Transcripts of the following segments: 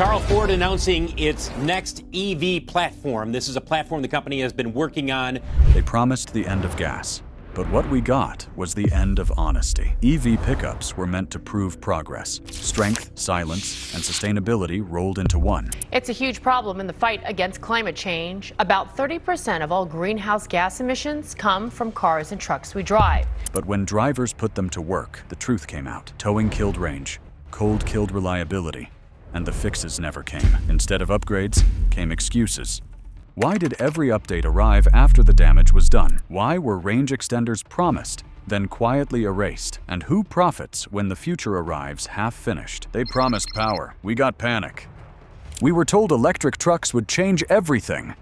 Carl, Ford announcing its next EV platform. This is a platform the company has been working on. They promised the end of gas, but what we got was the end of honesty. EV pickups were meant to prove progress. Strength, silence, and sustainability rolled into one. It's a huge problem in the fight against climate change. About 30% of all greenhouse gas emissions come from cars and trucks we drive. But when drivers put them to work, the truth came out. Towing killed range, cold killed reliability, and the fixes never came. Instead of upgrades, came excuses. Why did every update arrive after the damage was done? Why were range extenders promised, then quietly erased? And who profits when the future arrives half finished? They promised power. We got panic. We were told electric trucks would change everything.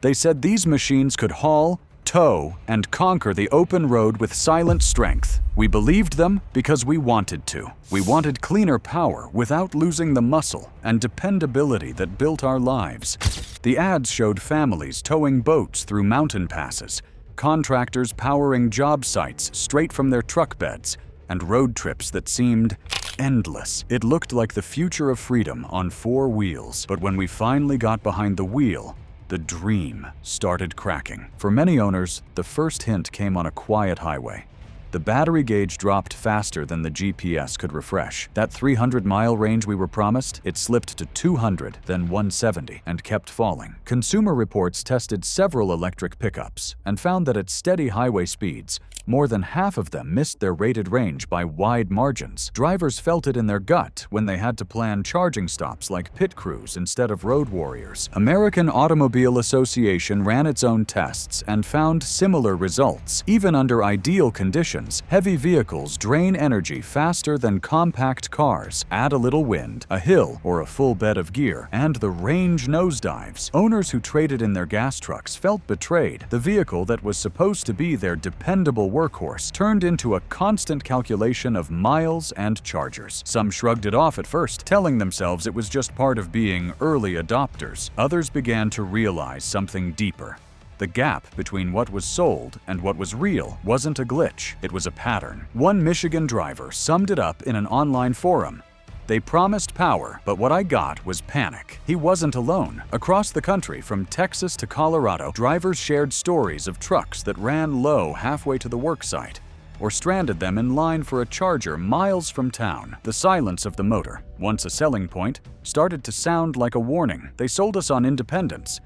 They said these machines could haul, tow, and conquer the open road with silent strength. We believed them because we wanted to. We wanted cleaner power without losing the muscle and dependability that built our lives. The ads showed families towing boats through mountain passes, contractors powering job sites straight from their truck beds, and road trips that seemed endless. It looked like the future of freedom on four wheels. But when we finally got behind the wheel, the dream started cracking. For many owners, the first hint came on a quiet highway. The battery gauge dropped faster than the GPS could refresh. That 300-mile range we were promised, it slipped to 200, then 170, and kept falling. Consumer Reports tested several electric pickups and found that at steady highway speeds, more than half of them missed their rated range by wide margins. Drivers felt it in their gut when they had to plan charging stops like pit crews instead of road warriors. American Automobile Association ran its own tests and found similar results. Even under ideal conditions, heavy vehicles drain energy faster than compact cars. Add a little wind, a hill, or a full bed of gear, and the range nosedives. Owners who traded in their gas trucks felt betrayed. The vehicle that was supposed to be their dependable workhorse turned into a constant calculation of miles and chargers. Some shrugged it off at first, telling themselves it was just part of being early adopters. Others began to realize something deeper. The gap between what was sold and what was real wasn't a glitch, it was a pattern. One Michigan driver summed it up in an online forum. They promised power, but what I got was panic. He wasn't alone. Across the country, from Texas to Colorado, drivers shared stories of trucks that ran low halfway to the work site, or stranded them in line for a charger miles from town. The silence of the motor, once a selling point, started to sound like a warning. They sold us on independence,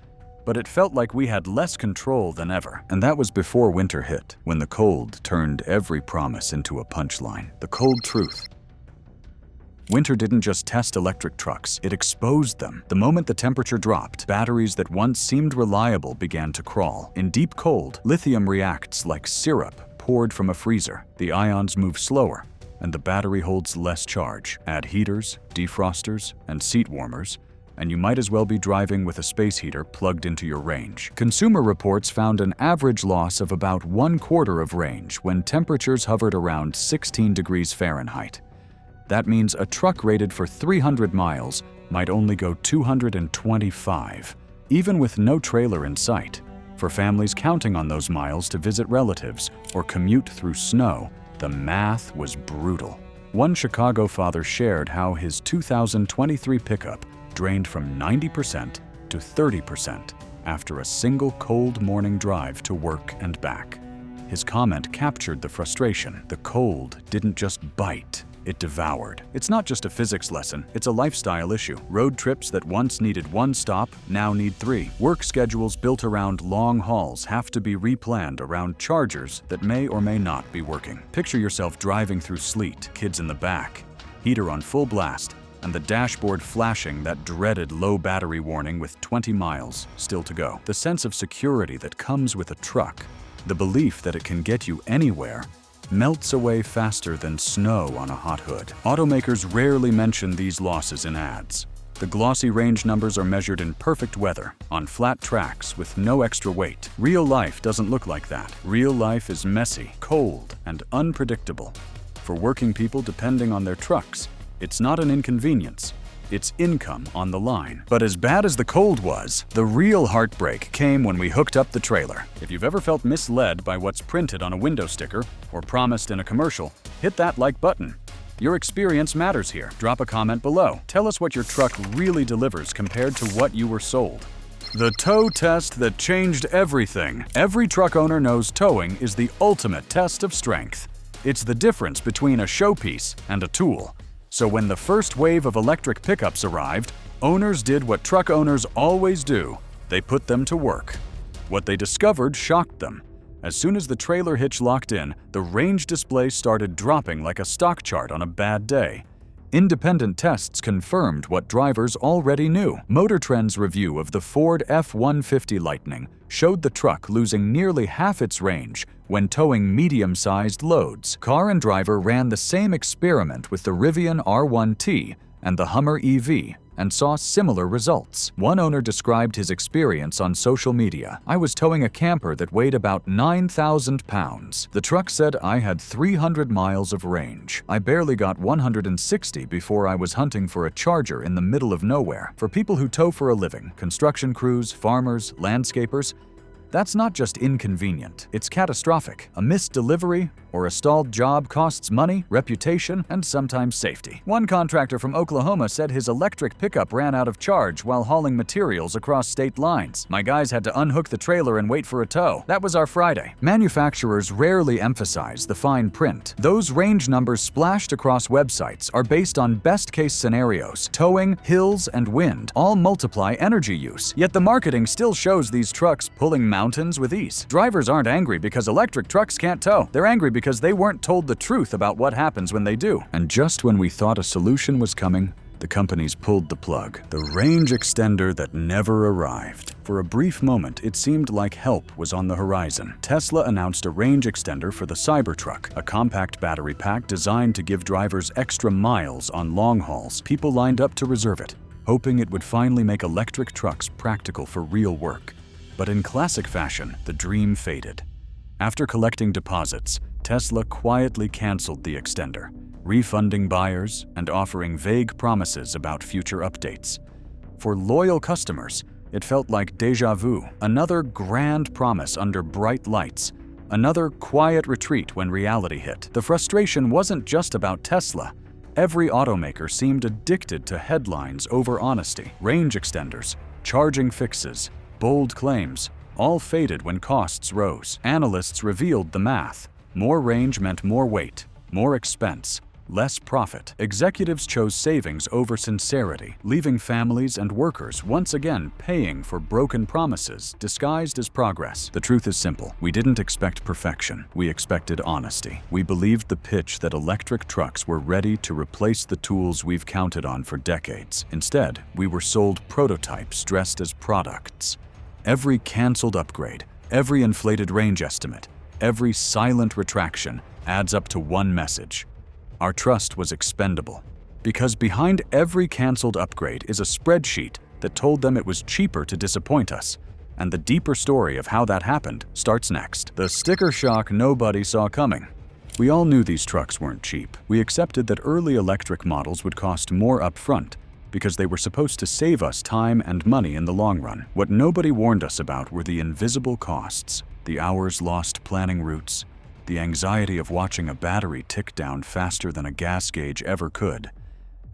but it felt like we had less control than ever. And that was before winter hit, when the cold turned every promise into a punchline. The cold truth. Winter didn't just test electric trucks, it exposed them. The moment the temperature dropped, batteries that once seemed reliable began to crawl. In deep cold, lithium reacts like syrup poured from a freezer. The ions move slower, and the battery holds less charge. Add heaters, defrosters, and seat warmers, and you might as well be driving with a space heater plugged into your range. Consumer Reports found an average loss of about 1/4 of range when temperatures hovered around 16 degrees Fahrenheit. That means a truck rated for 300 miles might only go 225, even with no trailer in sight. For families counting on those miles to visit relatives or commute through snow, the math was brutal. One Chicago father shared how his 2023 pickup drained from 90% to 30% after a single cold morning drive to work and back. His comment captured the frustration. The cold didn't just bite, it devoured. It's not just a physics lesson, it's a lifestyle issue. Road trips that once needed one stop now need 3. Work schedules built around long hauls have to be replanned around chargers that may or may not be working. Picture yourself driving through sleet, kids in the back, heater on full blast, and the dashboard flashing that dreaded low battery warning with 20 miles still to go. The sense of security that comes with a truck, the belief that it can get you anywhere, melts away faster than snow on a hot hood. Automakers rarely mention these losses in ads. The glossy range numbers are measured in perfect weather, on flat tracks with no extra weight. Real life doesn't look like that. Real life is messy, cold, and unpredictable. For working people depending on their trucks, it's not an inconvenience. It's income on the line. But as bad as the cold was, the real heartbreak came when we hooked up the trailer. If you've ever felt misled by what's printed on a window sticker or promised in a commercial, hit that like button. Your experience matters here. Drop a comment below. Tell us what your truck really delivers compared to what you were sold. The tow test that changed everything. Every truck owner knows towing is the ultimate test of strength. It's the difference between a showpiece and a tool. So when the first wave of electric pickups arrived, owners did what truck owners always do. They put them to work. What they discovered shocked them. As soon as the trailer hitch locked in, the range display started dropping like a stock chart on a bad day. Independent tests confirmed what drivers already knew. Motor Trend's review of the Ford F-150 Lightning showed the truck losing nearly half its range when towing medium-sized loads. Car and Driver ran the same experiment with the Rivian R1T and the Hummer EV and saw similar results. One owner described his experience on social media. "I was towing a camper that weighed about 9,000 pounds. The truck said I had 300 miles of range. I barely got 160 before I was hunting for a charger in the middle of nowhere." For people who tow for a living, construction crews, farmers, landscapers, that's not just inconvenient, it's catastrophic. A missed delivery or a stalled job costs money, reputation, and sometimes safety. One contractor from Oklahoma said his electric pickup ran out of charge while hauling materials across state lines. "My guys had to unhook the trailer and wait for a tow. That was our Friday." Manufacturers rarely emphasize the fine print. Those range numbers splashed across websites are based on best-case scenarios. Towing, hills, and wind all multiply energy use. Yet the marketing still shows these trucks pulling mountains with ease. Drivers aren't angry because electric trucks can't tow. They're angry because they weren't told the truth about what happens when they do. And just when we thought a solution was coming, the companies pulled the plug. The range extender that never arrived. For a brief moment, it seemed like help was on the horizon. Tesla announced a range extender for the Cybertruck, a compact battery pack designed to give drivers extra miles on long hauls. People lined up to reserve it, hoping it would finally make electric trucks practical for real work. But in classic fashion, the dream faded. After collecting deposits, Tesla quietly canceled the extender, refunding buyers and offering vague promises about future updates. For loyal customers, it felt like déjà vu, another grand promise under bright lights, another quiet retreat when reality hit. The frustration wasn't just about Tesla. Every automaker seemed addicted to headlines over honesty. Range extenders, charging fixes, bold claims, all faded when costs rose. Analysts revealed the math. More range meant more weight, more expense, less profit. Executives chose savings over sincerity, leaving families and workers once again paying for broken promises disguised as progress. The truth is simple. We didn't expect perfection. We expected honesty. We believed the pitch that electric trucks were ready to replace the tools we've counted on for decades. Instead, we were sold prototypes dressed as products. Every canceled upgrade, every inflated range estimate, every silent retraction adds up to one message. Our trust was expendable. Because behind every canceled upgrade is a spreadsheet that told them it was cheaper to disappoint us. And the deeper story of how that happened starts next. The sticker shock nobody saw coming. We all knew these trucks weren't cheap. We accepted that early electric models would cost more upfront, because they were supposed to save us time and money in the long run. What nobody warned us about were the invisible costs, the hours lost planning routes, the anxiety of watching a battery tick down faster than a gas gauge ever could,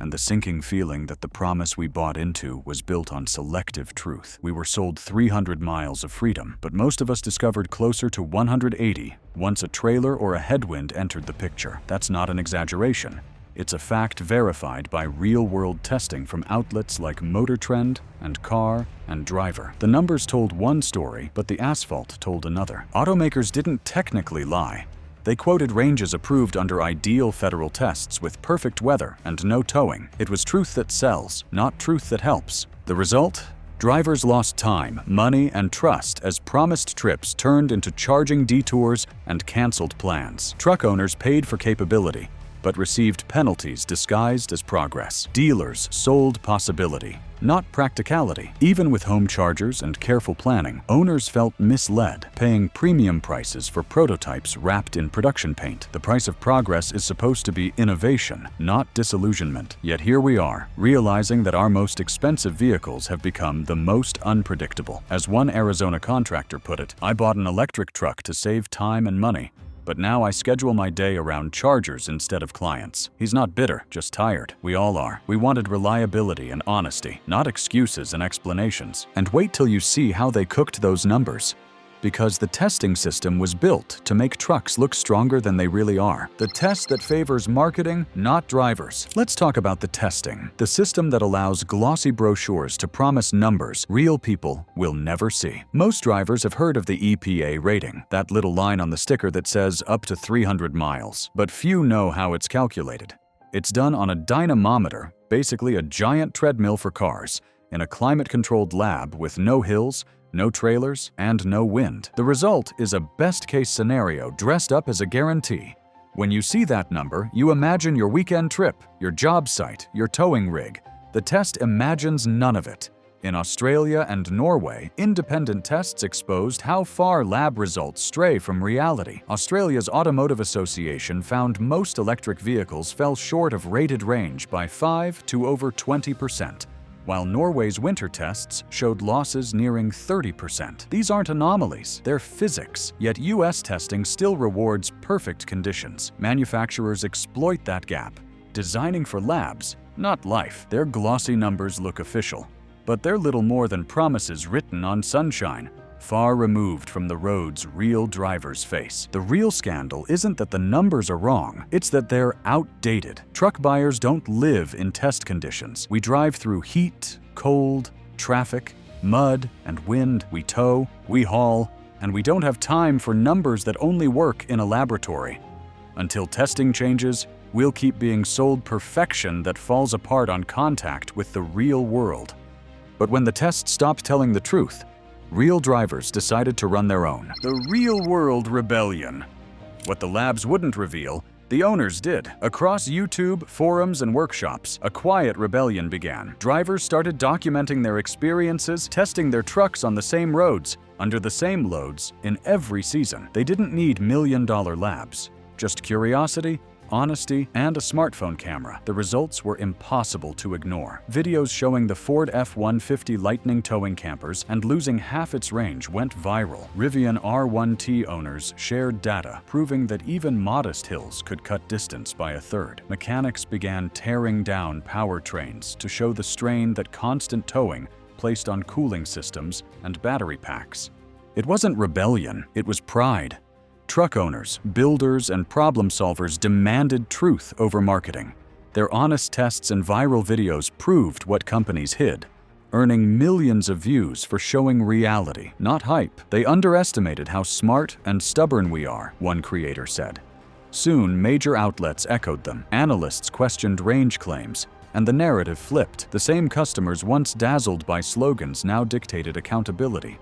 and the sinking feeling that the promise we bought into was built on selective truth. We were sold 300 miles of freedom, but most of us discovered closer to 180 once a trailer or a headwind entered the picture. That's not an exaggeration. It's a fact verified by real-world testing from outlets like Motor Trend and Car and Driver. The numbers told one story, but the asphalt told another. Automakers didn't technically lie. They quoted ranges approved under ideal federal tests with perfect weather and no towing. It was truth that sells, not truth that helps. The result? Drivers lost time, money, and trust as promised trips turned into charging detours and canceled plans. Truck owners paid for capability, but received penalties disguised as progress. Dealers sold possibility, not practicality. Even with home chargers and careful planning, owners felt misled, paying premium prices for prototypes wrapped in production paint. The price of progress is supposed to be innovation, not disillusionment. Yet here we are, realizing that our most expensive vehicles have become the most unpredictable. As one Arizona contractor put it, "I bought an electric truck to save time and money, But now I schedule my day around chargers instead of clients. He's not bitter, just tired. We all are. We wanted reliability and honesty, not excuses and explanations. And wait till you see how they cooked those numbers. Because the testing system was built to make trucks look stronger than they really are. The test that favors marketing, not drivers. Let's talk about the testing. The system that allows glossy brochures to promise numbers real people will never see. Most drivers have heard of the EPA rating, that little line on the sticker that says up to 300 miles. But few know how it's calculated. It's done on a dynamometer, basically a giant treadmill for cars, in a climate-controlled lab with no hills, no trailers, and no wind. The result is a best-case scenario dressed up as a guarantee. When you see that number, you imagine your weekend trip, your job site, your towing rig. The test imagines none of it. In Australia and Norway, independent tests exposed how far lab results stray from reality. Australia's Automotive Association found most electric vehicles fell short of rated range by 5 to over 20%. While Norway's winter tests showed losses nearing 30%. These aren't anomalies, they're physics. Yet US testing still rewards perfect conditions. Manufacturers exploit that gap, designing for labs, not life. Their glossy numbers look official, but they're little more than promises written on sunshine, far removed from the roads real drivers face. The real scandal isn't that the numbers are wrong, it's that they're outdated. Truck buyers don't live in test conditions. We drive through heat, cold, traffic, mud, and wind. We tow, we haul, and we don't have time for numbers that only work in a laboratory. Until testing changes, we'll keep being sold perfection that falls apart on contact with the real world. But when the tests stopped telling the truth, real drivers decided to run their own. The real-world rebellion. What the labs wouldn't reveal, the owners did. Across YouTube, forums, and workshops, a quiet rebellion began. Drivers started documenting their experiences, testing their trucks on the same roads, under the same loads, in every season. They didn't need million-dollar labs, just curiosity, honesty, and a smartphone camera. The results were impossible to ignore. Videos showing the Ford F-150 Lightning towing campers and losing half its range went viral. Rivian R1T owners shared data proving that even modest hills could cut distance by a third. Mechanics began tearing down powertrains to show the strain that constant towing placed on cooling systems and battery packs. It wasn't rebellion, it was pride. Truck owners, builders, and problem solvers demanded truth over marketing. Their honest tests and viral videos proved what companies hid, earning millions of views for showing reality, not hype. They underestimated how smart and stubborn we are, one creator said. Soon, major outlets echoed them. Analysts questioned range claims, and the narrative flipped. The same customers once dazzled by slogans now dictated accountability.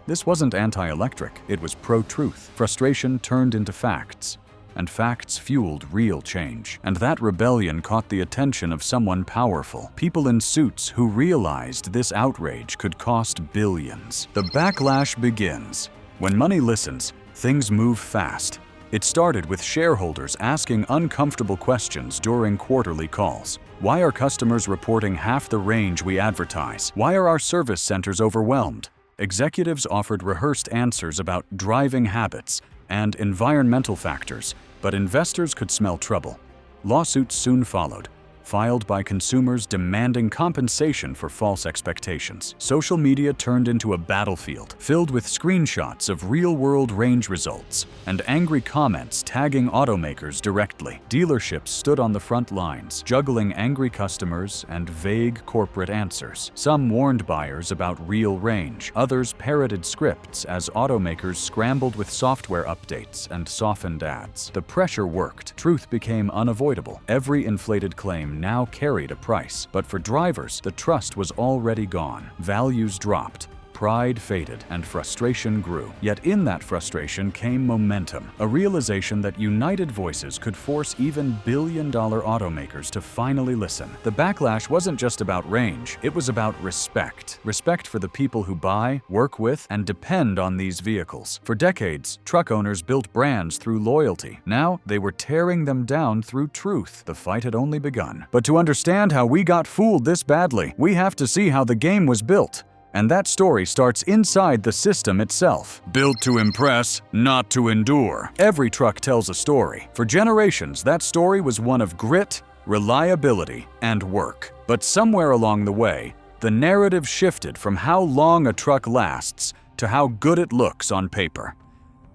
This wasn't anti-electric, it was pro-truth. Frustration turned into facts, and facts fueled real change. And that rebellion caught the attention of someone powerful. People in suits who realized this outrage could cost billions. The backlash begins. When money listens, things move fast. It started with shareholders asking uncomfortable questions during quarterly calls. Why are customers reporting half the range we advertise? Why are our service centers overwhelmed? Executives offered rehearsed answers about driving habits and environmental factors, but investors could smell trouble. Lawsuits soon followed, filed by consumers demanding compensation for false expectations. Social media turned into a battlefield, filled with screenshots of real-world range results and angry comments tagging automakers directly. Dealerships stood on the front lines, juggling angry customers and vague corporate answers. Some warned buyers about real range. Others parroted scripts as automakers scrambled with software updates and softened ads. The pressure worked. Truth became unavoidable. Every inflated claim now carried a price. But for drivers, the trust was already gone. Values dropped. Pride faded, and frustration grew. Yet in that frustration came momentum, a realization that united voices could force even billion-dollar automakers to finally listen. The backlash wasn't just about range, it was about respect. Respect for the people who buy, work with, and depend on these vehicles. For decades, truck owners built brands through loyalty. Now, they were tearing them down through truth. The fight had only begun. But to understand how we got fooled this badly, we have to see how the game was built. And that story starts inside the system itself. Built to impress, not to endure. Every truck tells a story. For generations, that story was one of grit, reliability, and work. But somewhere along the way, the narrative shifted from how long a truck lasts to how good it looks on paper.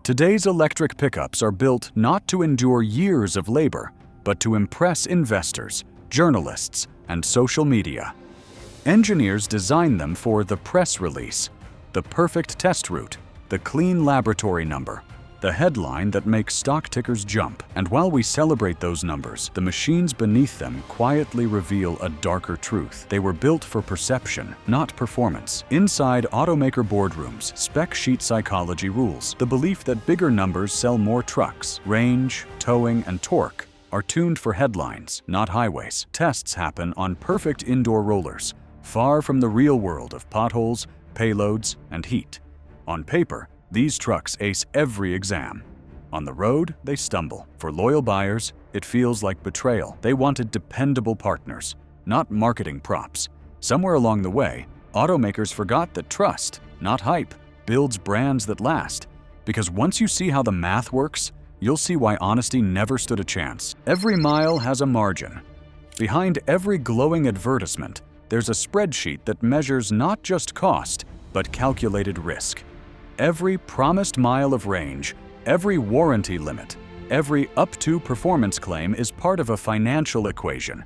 Today's electric pickups are built not to endure years of labor, but to impress investors, journalists, and social media. Engineers design them for the press release, the perfect test route, the clean laboratory number, the headline that makes stock tickers jump. And while we celebrate those numbers, the machines beneath them quietly reveal a darker truth. They were built for perception, not performance. Inside automaker boardrooms, spec sheet psychology rules. The belief that bigger numbers sell more trucks. Range, towing, and torque are tuned for headlines, not highways. Tests happen on perfect indoor rollers, far from the real world of potholes, payloads, and heat. On paper, these trucks ace every exam. On the road, they stumble. For loyal buyers, it feels like betrayal. They wanted dependable partners, not marketing props. Somewhere along the way, automakers forgot that trust, not hype, builds brands that last. Because once you see how the math works, you'll see why honesty never stood a chance. Every mile has a margin. Behind every glowing advertisement, there's a spreadsheet that measures not just cost, but calculated risk. Every promised mile of range, every warranty limit, every up-to performance claim is part of a financial equation.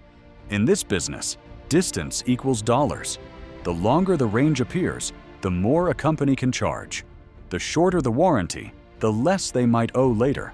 In this business, distance equals dollars. The longer the range appears, the more a company can charge. The shorter the warranty, the less they might owe later.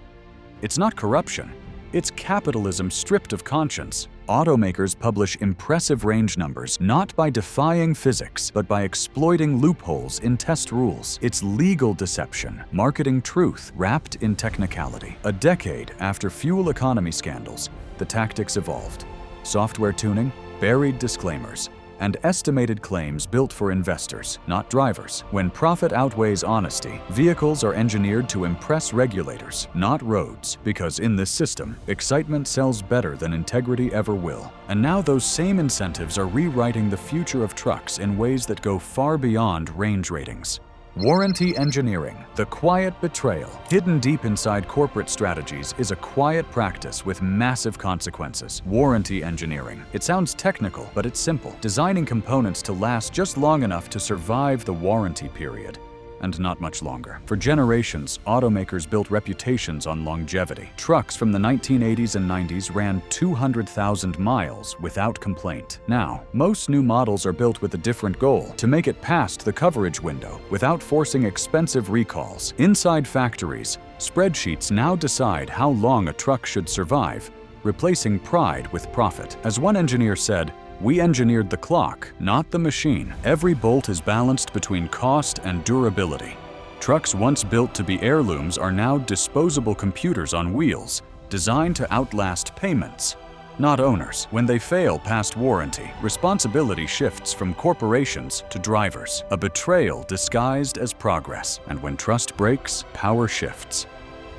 It's not corruption, it's capitalism stripped of conscience. Automakers publish impressive range numbers not by defying physics, but by exploiting loopholes in test rules. It's legal deception, marketing truth wrapped in technicality. A decade after fuel economy scandals, the tactics evolved. Software tuning, buried disclaimers, and estimated claims built for investors, not drivers. When profit outweighs honesty, vehicles are engineered to impress regulators, not roads, because in this system, excitement sells better than integrity ever will. And now those same incentives are rewriting the future of trucks in ways that go far beyond range ratings. Warranty engineering, the quiet betrayal. Hidden deep inside corporate strategies is a quiet practice with massive consequences. Warranty engineering. It sounds technical, but it's simple. Designing components to last just long enough to survive the warranty period, and not much longer. For generations, automakers built reputations on longevity. Trucks from the 1980s and 90s ran 200,000 miles without complaint. Now, most new models are built with a different goal: to make it past the coverage window without forcing expensive recalls. Inside factories, spreadsheets now decide how long a truck should survive, replacing pride with profit. As one engineer said, "We engineered the clock, not the machine." Every bolt is balanced between cost and durability. Trucks once built to be heirlooms are now disposable computers on wheels, designed to outlast payments, not owners. When they fail past warranty, responsibility shifts from corporations to drivers. A betrayal disguised as progress. And when trust breaks, power shifts.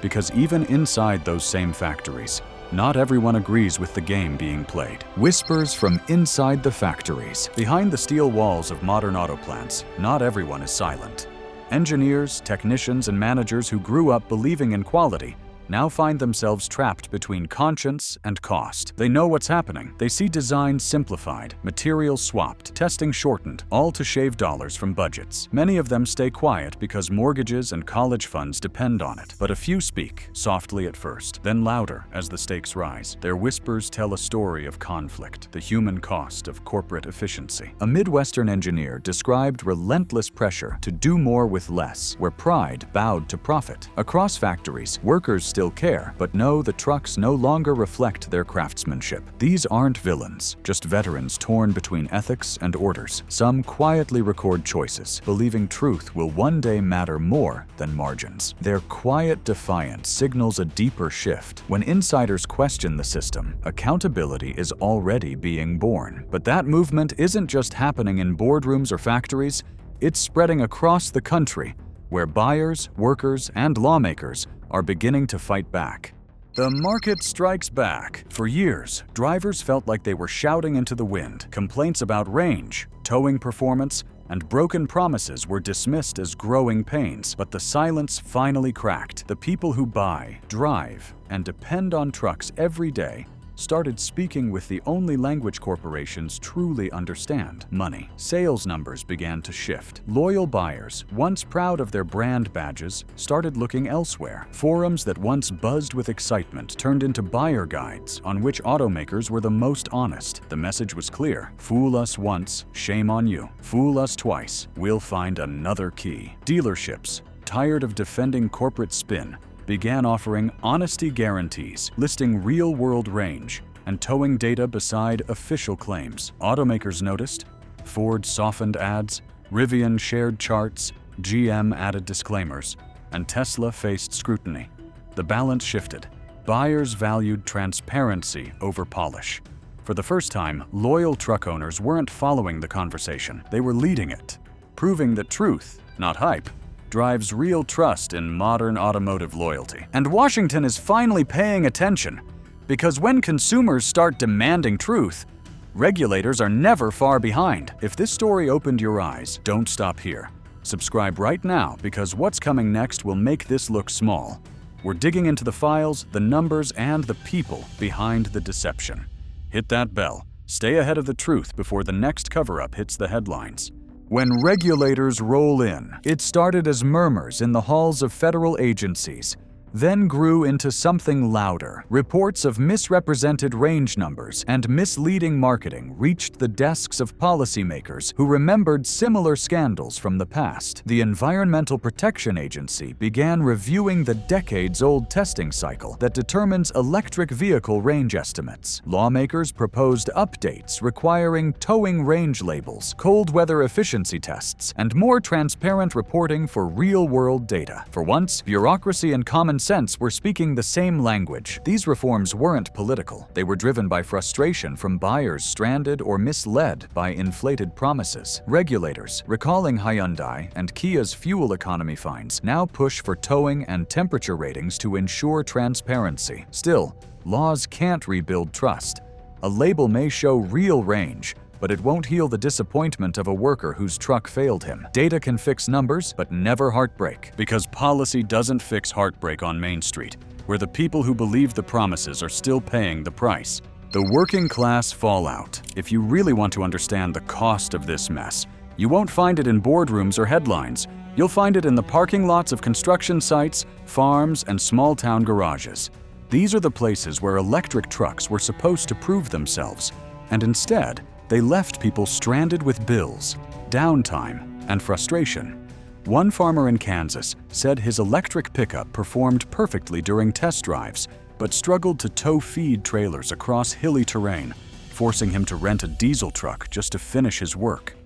Because even inside those same factories, not everyone agrees with the game being played. Whispers from inside the factories. Behind the steel walls of modern auto plants, not everyone is silent. Engineers, technicians, and managers who grew up believing in quality now find themselves trapped between conscience and cost. They know what's happening. They see design simplified, materials swapped, testing shortened, all to shave dollars from budgets. Many of them stay quiet because mortgages and college funds depend on it. But a few speak, softly at first, then louder as the stakes rise. Their whispers tell a story of conflict, the human cost of corporate efficiency. A Midwestern engineer described relentless pressure to do more with less, where pride bowed to profit. Across factories, workers still care, but know the trucks no longer reflect their craftsmanship. These aren't villains, just veterans torn between ethics and orders. Some quietly record choices, believing truth will one day matter more than margins. Their quiet defiance signals a deeper shift. When insiders question the system, accountability is already being born. But that movement isn't just happening in boardrooms or factories, it's spreading across the country, where buyers, workers, and lawmakers are beginning to fight back. The market strikes back. For years, drivers felt like they were shouting into the wind. Complaints about range, towing performance, and broken promises were dismissed as growing pains. But the silence finally cracked. The people who buy, drive, and depend on trucks every day started speaking with the only language corporations truly understand: money. Sales numbers began to shift. Loyal buyers, once proud of their brand badges, started looking elsewhere. Forums that once buzzed with excitement turned into buyer guides on which automakers were the most honest. The message was clear: fool us once, shame on you. Fool us twice, we'll find another key. Dealerships, tired of defending corporate spin, began offering honesty guarantees, listing real-world range, and towing data beside official claims. Automakers noticed. Ford softened ads, Rivian shared charts, GM added disclaimers, and Tesla faced scrutiny. The balance shifted. Buyers valued transparency over polish. For the first time, loyal truck owners weren't following the conversation. They were leading it, proving that truth, not hype, drives real trust in modern automotive loyalty. And Washington is finally paying attention, because when consumers start demanding truth, regulators are never far behind. If this story opened your eyes, don't stop here. Subscribe right now, because what's coming next will make this look small. We're digging into the files, the numbers, and the people behind the deception. Hit that bell. Stay ahead of the truth before the next cover-up hits the headlines. When regulators roll in, it started as murmurs in the halls of federal agencies, then grew into something louder. Reports of misrepresented range numbers and misleading marketing reached the desks of policymakers who remembered similar scandals from the past. The Environmental Protection Agency began reviewing the decades-old testing cycle that determines electric vehicle range estimates. Lawmakers proposed updates requiring towing range labels, cold weather efficiency tests, and more transparent reporting for real-world data. For once, bureaucracy and common sense were speaking the same language. These reforms weren't political. They were driven by frustration from buyers stranded or misled by inflated promises. Regulators, recalling Hyundai and Kia's fuel economy fines, now push for towing and temperature ratings to ensure transparency. Still, laws can't rebuild trust. A label may show real range, but it won't heal the disappointment of a worker whose truck failed him. Data can fix numbers, but never heartbreak. Because policy doesn't fix heartbreak on Main Street, where the people who believe the promises are still paying the price. The working class fallout. If you really want to understand the cost of this mess, you won't find it in boardrooms or headlines. You'll find it in the parking lots of construction sites, farms, and small-town garages. These are the places where electric trucks were supposed to prove themselves, and instead, they left people stranded with bills, downtime, and frustration. One farmer in Kansas said his electric pickup performed perfectly during test drives, but struggled to tow feed trailers across hilly terrain, forcing him to rent a diesel truck just to finish his work.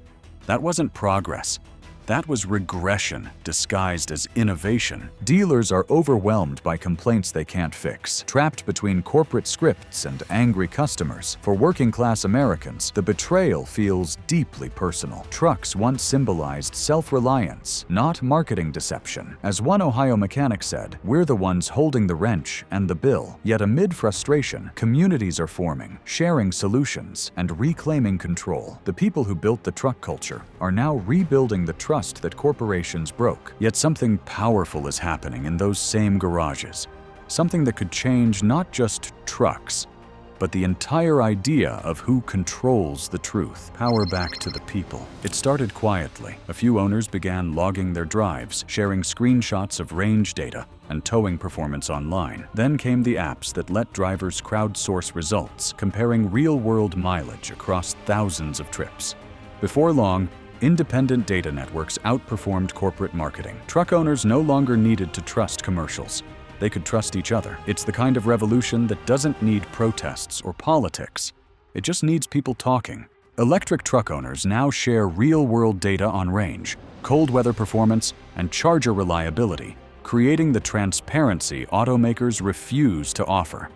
That wasn't progress. That was regression disguised as innovation. Dealers are overwhelmed by complaints they can't fix, trapped between corporate scripts and angry customers. For working-class Americans, the betrayal feels deeply personal. Trucks once symbolized self-reliance, not marketing deception. As one Ohio mechanic said, "We're the ones holding the wrench and the bill." Yet amid frustration, communities are forming, sharing solutions, and reclaiming control. The people who built the truck culture are now rebuilding the trust that corporations broke. Yet something powerful is happening in those same garages. Something that could change not just trucks, but the entire idea of who controls the truth. Power back to the people. It started quietly. A few owners began logging their drives, sharing screenshots of range data and towing performance online. Then came the apps that let drivers crowdsource results, comparing real-world mileage across thousands of trips. Before long, independent data networks outperformed corporate marketing. Truck owners no longer needed to trust commercials. They could trust each other. It's the kind of revolution that doesn't need protests or politics. It just needs people talking. Electric truck owners now share real-world data on range, cold weather performance, and charger reliability, creating the transparency automakers refuse to offer.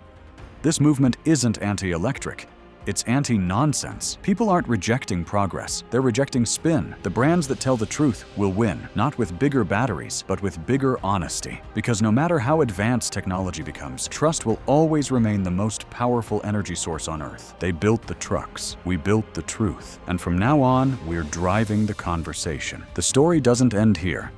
This movement isn't anti-electric. It's anti-nonsense. People aren't rejecting progress. They're rejecting spin. The brands that tell the truth will win, not with bigger batteries, but with bigger honesty. Because no matter how advanced technology becomes, trust will always remain the most powerful energy source on Earth. They built the trucks. We built the truth. And from now on, we're driving the conversation. The story doesn't end here.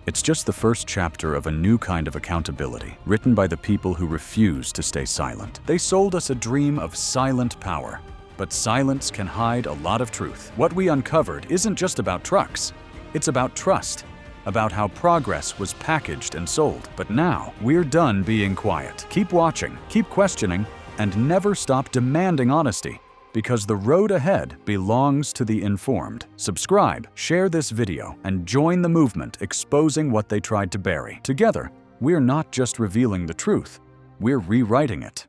It's just the first chapter of a new kind of accountability, written by the people who refuse to stay silent. They sold us a dream of silent power, but silence can hide a lot of truth. What we uncovered isn't just about trucks. It's about trust, about how progress was packaged and sold. But now, we're done being quiet. Keep watching, keep questioning, and never stop demanding honesty. Because the road ahead belongs to the informed. Subscribe, share this video, and join the movement exposing what they tried to bury. Together, we're not just revealing the truth, we're rewriting it.